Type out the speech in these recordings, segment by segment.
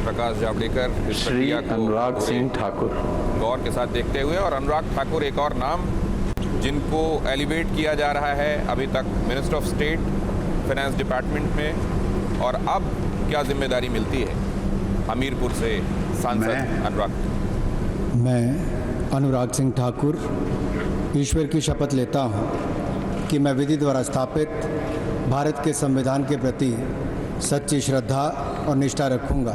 प्रकाश जावड़ेकर इस श्री प्रक्रिया को अनुराग सिंह ठाकुर। गौर के साथ देखते हुए, और अनुराग ठाकुर एक और नाम जिनको एलिवेट किया जा रहा है अभी तक minister of state finance department में, और अब क्या जिम्मेदारी मिलती है हमीरपुर से सांसद अनुराग। मैं अनुराग सिंह ठाकुर ईश्वर की शपथ लेता हूँ कि मैं विधि द्वारा स्थापित भारत के संविधान के प्रति सच्ची श्रद्धा और निष्ठा रखूँगा।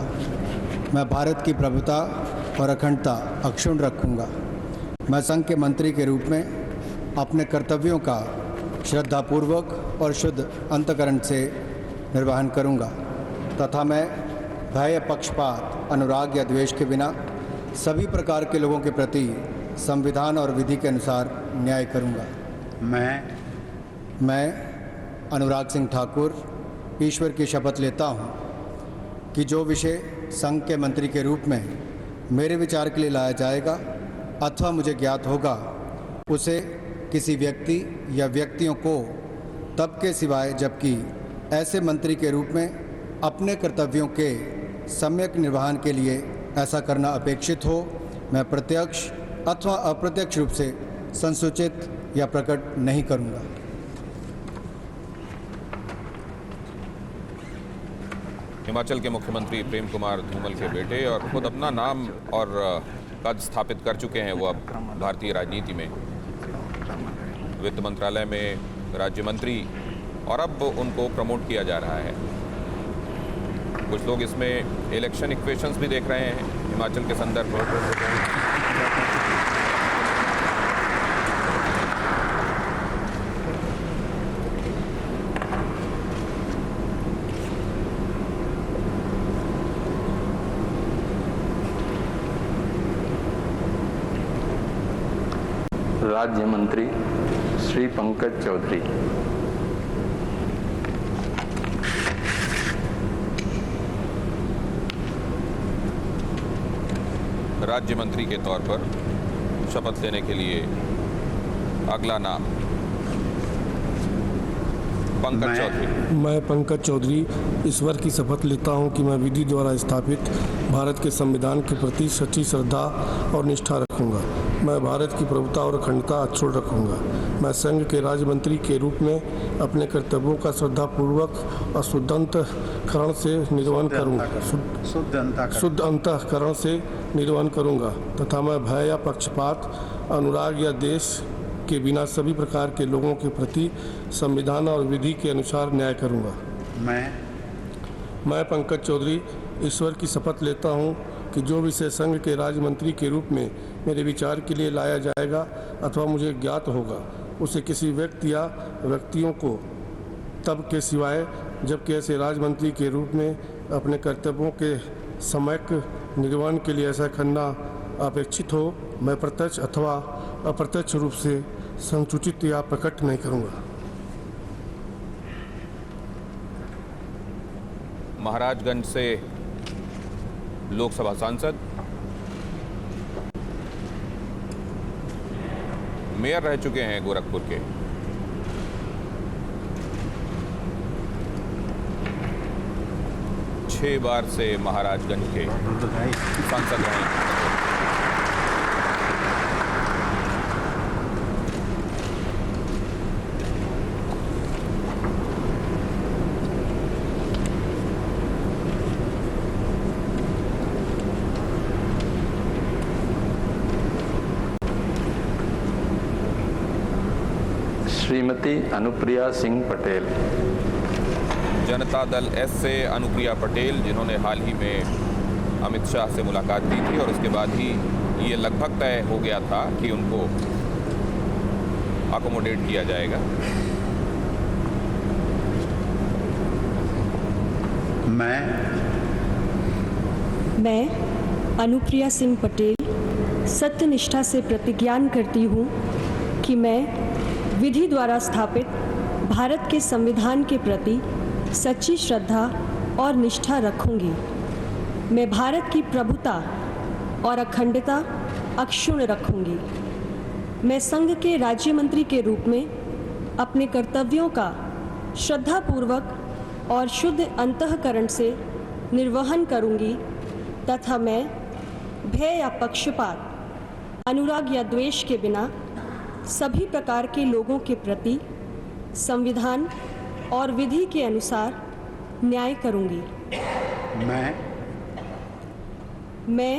मैं भारत की प्रभुता और अखंडता अक्षुण्ण रखूँगा। मैं संघ के मंत्री के रूप में अपने कर्तव्यों का श्रद्धापूर्वक और शुद्ध अंतःकरण से निर्वहन करूँगा तथा मैं भय या पक्षपात, अनुराग या द्वेष के बिना सभी प्रकार के लोगों के प्रति संविधान और विधि के अनुसार न्याय करूँगा। मैं अनुराग सिंह ठाकुर ईश्वर की शपथ लेता हूँ कि जो विषय संघ के मंत्री के रूप में मेरे विचार के लिए लाया जाएगा अथवा मुझे ज्ञात होगा, उसे किसी व्यक्ति या व्यक्तियों को तब के सिवाय जबकि ऐसे मंत्री के रूप में अपने कर्तव्यों के सम्यक निर्वहन के लिए ऐसा करना अपेक्षित हो, मैं प्रत्यक्ष अथवा अप्रत्यक्ष रूप से संसूचित या प्रकट नहीं करूँगा। हिमाचल के मुख्यमंत्री प्रेम कुमार धूमल के बेटे और खुद अपना नाम और पद स्थापित कर चुके हैं वो अब भारतीय राजनीति में, वित्त मंत्रालय में राज्य मंत्री, और अब उनको प्रमोट किया जा रहा है। कुछ लोग इसमें इलेक्शन इक्वेशंस भी देख रहे हैं हिमाचल के संदर्भ में। राज्य मंत्री श्री पंकज चौधरी। राज्य मंत्री के तौर पर शपथ लेने के लिए अगला नाम पंकज चौधरी। मैं पंकज चौधरी ईश्वर की शपथ लेता हूं कि मैं विधि द्वारा स्थापित भारत के संविधान के प्रति सच्ची श्रद्धा और निष्ठा रखूंगा। मैं भारत की प्रभुता और अखंडता अक्षुण्ण रखूंगा। मैं संघ के राज्य मंत्री के रूप में अपने कर्तव्यों का श्रद्धापूर्वक और शुद्ध अंतःकरण से निर्वहन करूंगा। शुद्ध अंतःकरण से निर्वहन करूंगा तथा मैं भय या पक्षपात, अनुराग या देश के बिना सभी प्रकार के लोगों के प्रति संविधान और विधि के अनुसार न्याय करूंगा। मैं पंकज चौधरी ईश्वर की शपथ लेता हूं कि जो विषय संघ के राज्य मंत्री के रूप में मेरे विचार के लिए लाया जाएगा अथवा मुझे ज्ञात होगा, उसे किसी व्यक्ति या व्यक्तियों को तब के सिवाय जबकि ऐसे राज्य मंत्री के रूप में अपने कर्तव्यों के सम्यक निर्वहन के लिए ऐसा करना अपेक्षित हो, मैं प्रत्यक्ष अथवा अप्रत्यक्ष रूप से संसूचित या प्रकट नहीं करूंगा। महाराजगंज से लोकसभा सांसद, मेयर रह चुके हैं गोरखपुर के, छह बार से महाराजगंज के सांसद रहे। श्रीमती अनुप्रिया सिंह पटेल। जनता दल एस से अनुप्रिया पटेल, जिन्होंने हाल ही में अमित शाह से मुलाकात की थी और उसके बाद ही ये लगभग तय हो गया था कि उनको अकोमोडेट किया जाएगा। मैं अनुप्रिया सिंह पटेल सत्यनिष्ठा से प्रतिज्ञान करती हूँ कि मैं विधि द्वारा स्थापित भारत के संविधान के प्रति सच्ची श्रद्धा और निष्ठा रखूंगी। मैं भारत की प्रभुता और अखंडता अक्षुण्ण रखूंगी। मैं संघ के राज्य मंत्री के रूप में अपने कर्तव्यों का श्रद्धापूर्वक और शुद्ध अंतःकरण से निर्वहन करूंगी तथा मैं भय या पक्षपात, अनुराग या द्वेष के बिना सभी प्रकार के लोगों के प्रति संविधान और विधि के अनुसार न्याय करूंगी। मैं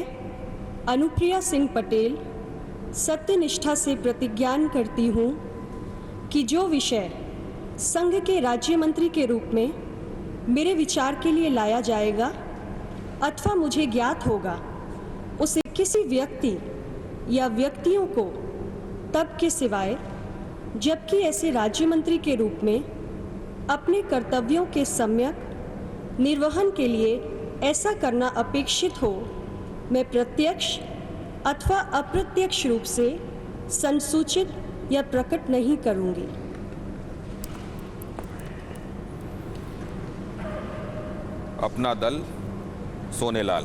अनुप्रिया सिंह पटेल सत्यनिष्ठा से प्रतिज्ञान करती हूँ कि जो विषय संघ के राज्य मंत्री के रूप में मेरे विचार के लिए लाया जाएगा अथवा मुझे ज्ञात होगा, उसे किसी व्यक्ति या व्यक्तियों को तब के सिवाय जबकि ऐसे राज्य मंत्री के रूप में अपने कर्तव्यों के सम्यक निर्वहन के लिए ऐसा करना अपेक्षित हो, मैं प्रत्यक्ष अथवा अप्रत्यक्ष रूप से संसूचित या प्रकट नहीं करूंगी। अपना दल सोनेलाल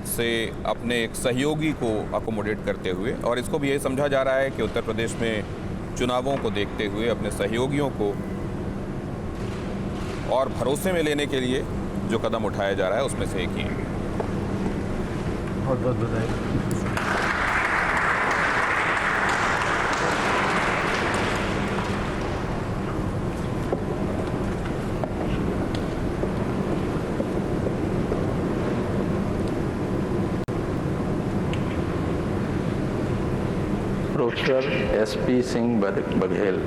से अपने एक सहयोगी को अकोमोडेट करते हुए, और इसको भी ये समझा जा रहा है कि उत्तर प्रदेश में चुनावों को देखते हुए अपने सहयोगियों को और भरोसे में लेने के लिए जो कदम उठाया जा रहा है उसमें से एक ही है। बहुत बहुत बधाई। Professor SP Singh Baghel.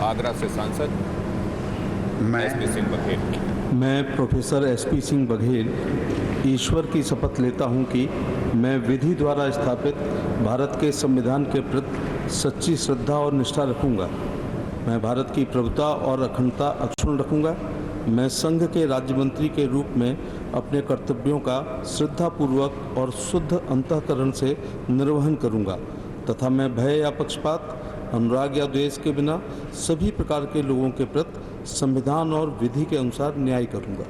आगरा से सांसद SP सिंह बघेल। मैं प्रोफेसर SP सिंह बघेल ईश्वर की शपथ लेता हूं कि मैं विधि द्वारा स्थापित भारत के संविधान के प्रति सच्ची श्रद्धा और निष्ठा रखूंगा। मैं भारत की प्रभुता और अखंडता अक्षुण्ण रखूंगा। मैं संघ के राज्य मंत्री के रूप में अपने कर्तव्यों का श्रद्धापूर्वक और शुद्ध अंतःकरण से निर्वहन करूंगा तथा मैं भय या पक्षपात, अनुराग या द्वेष के बिना सभी प्रकार के लोगों के प्रति संविधान और विधि के अनुसार न्याय करूंगा।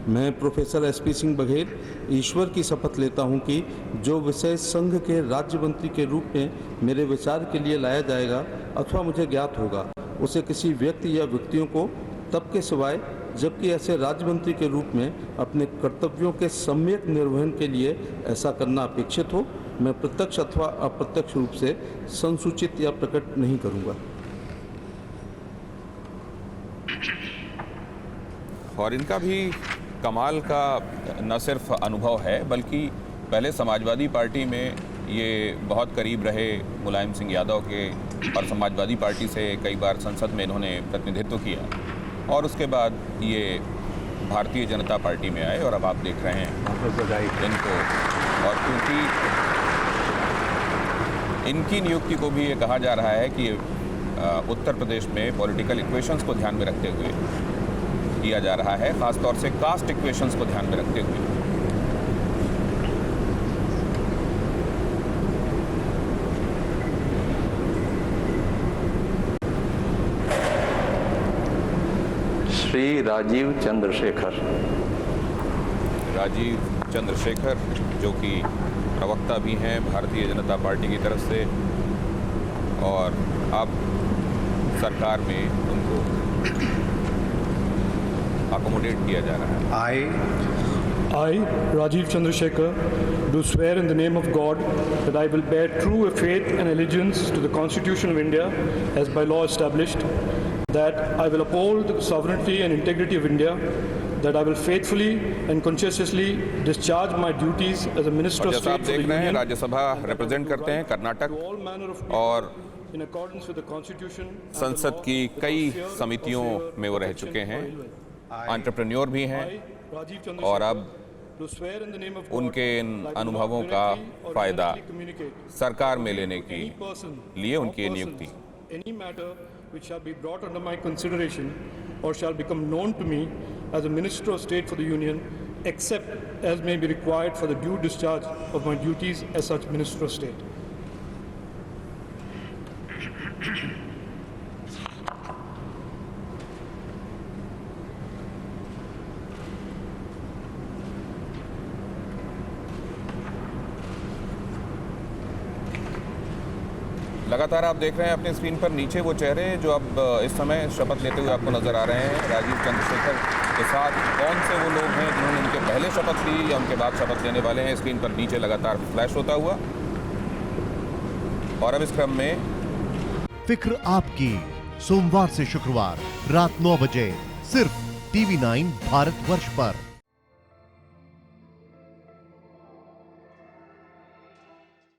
मैं प्रोफेसर SP सिंह बघेल ईश्वर की शपथ लेता हूं कि जो विषय संघ के राज्य मंत्री के रूप में मेरे विचार के लिए लाया जाएगा अथवा मुझे ज्ञात होगा, उसे किसी व्यक्ति या व्यक्तियों को तब के सिवाय जबकि ऐसे राज्य मंत्री के रूप में अपने कर्तव्यों के सम्यक निर्वहन के लिए ऐसा करना अपेक्षित हो, मैं प्रत्यक्ष अथवा अप्रत्यक्ष रूप से संसूचित या प्रकट नहीं करूंगा। और इनका भी कमाल का न सिर्फ अनुभव है बल्कि पहले समाजवादी पार्टी में ये बहुत करीब रहे मुलायम सिंह यादव के, और समाजवादी पार्टी से कई बार संसद में इन्होंने प्रतिनिधित्व किया और उसके बाद ये भारतीय जनता पार्टी में आए और अब आप देख रहे हैं इनको। और क्योंकि इनकी नियुक्ति को भी ये कहा जा रहा है कि उत्तर प्रदेश में पॉलिटिकल इक्वेशंस को ध्यान में रखते हुए किया जा रहा है, खासतौर से कास्ट इक्वेशंस को ध्यान में रखते हुए। श्री राजीव चंद्रशेखर। राजीव चंद्रशेखर जो कि प्रवक्ता भी हैं भारतीय जनता पार्टी की तरफ से, और अब सरकार में उनको अकोमोडेट किया जा रहा है। I, Rajiv Chandrasekhar, do swear in the name of God that I will bear true faith and allegiance to the Constitution of India as by law established, that I will uphold the sovereignty and integrity of India, that I will faithfully and conscientiously discharge my duties as a Minister और of जैसा आप State for the देख रहे हैं Union, Rajya Sabha represent करते हैं Karnataka, to all manner of और people in accordance with the Constitution and the संसद law, की कई without fear or समितियों favor में वो or रह action चुके हैं, or ill will. एंटरप्रेन्योर भी हैं, I, Rajiv और Chandrasekhar, अब do swear in the name of God उनके इन that I will not अनुभवों का directly or फायदा indirectly communicate सरकार में लेने की any person लिए or उनकी persons, नियुक्ति। any matter which shall be brought under my consideration or shall become known to me as a Minister of State for the Union, except as may be required for the due discharge of my duties as such Minister of State. लगातार आप देख रहे हैं अपने screen पर नीचे वो चेहरे जो अब इस समय शपथ लेते हुए आपको नजर आ रहे हैं। राजीव चंद्रशेखर के साथ कौन से वो लोग हैं जिन्होंने उनके पहले शपथ ली या उनके बाद शपथ लेने वाले हैं, स्क्रीन पर नीचे लगातार फ्लैश होता हुआ। और अब इस क्रम में फिक्र आपकी, सोमवार से शुक्रवार रात 9 बजे सिर्फ TV9 भारतवर्ष पर।